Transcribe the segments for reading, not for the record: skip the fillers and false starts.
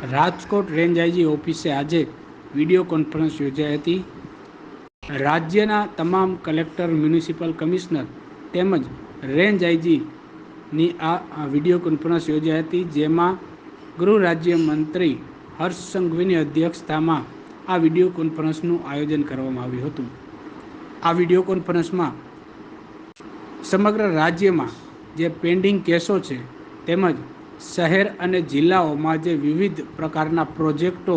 Rajkot range IG ઓફિસે આજે video conference યોજાઈ હતી. રાજ્યના તમામ કલેક્ટર, મ્યુનિસિપલ કમિશનર તેમજ રેન્જ આઈજીની આ વિડીયો કોન્ફરન્સ યોજાઈ હતી, જેમાં ગૃહ રાજ્ય મંત્રી હર્ષ સંઘવીની અધ્યક્ષતામાં આ વિડીયો કોન્ફરન્સનું આયોજન કરવામાં આવ્યું હતું. આ વિડીયો કોન્ફરન્સમાં સમગ્ર રાજ્યમાં જે પેન્ડિંગ કેસો છે તેમજ શહેર અને જિલ્લાઓમાં જે વિવિધ પ્રકારના પ્રોજેક્ટો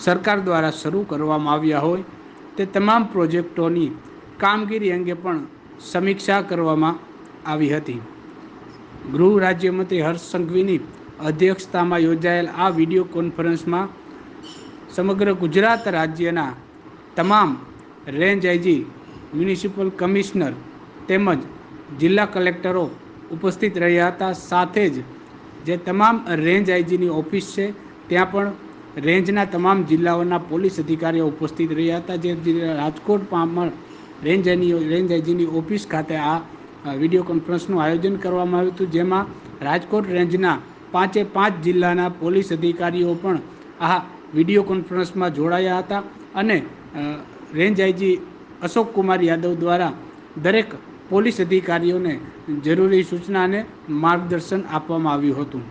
સરકાર દ્વારા શરૂ કરવામાં આવ્યા હોય તે તમામ પ્રોજેક્ટોની કામગીરી અંગે પણ સમીક્ષા કરવામાં આવી હતી. ગૃહ રાજ્યમંત્રી હર્ષ સંઘવીની અધ્યક્ષતામાં યોજાયેલ આ વિડીયો કોન્ફરન્સમાં સમગ્ર ગુજરાત રાજ્યના તમામ રેન્જ આઈજી, મ્યુનિસિપલ કમિશનર તેમજ જિલ્લા કલેક્ટરો ઉપસ્થિત રહ્યા હતા. સાથે જ જે તમામ રેન્જ આઈજીની ઓફિસ છે ત્યાં પણ રેન્જના તમામ જિલ્લાઓના પોલીસ અધિકારીઓ ઉપસ્થિત રહ્યા હતા. જે રાજકોટમાં રેન્જ આઈજીની ઓફિસ ખાતે આ વિડીયો કોન્ફરન્સનું આયોજન કરવામાં આવ્યું હતું, જેમાં રાજકોટ રેન્જના 5 જિલ્લાના પોલીસ અધિકારીઓ પણ આ વિડીયો કોન્ફરન્સમાં જોડાયા હતા અને રેન્જ આઈજી અશોક કુમાર યાદવ દ્વારા દરેક પોલીસ અધિકારીઓને જરૂરી સૂચના અને માર્ગદર્શન આપવામાં આવ્યું હતું.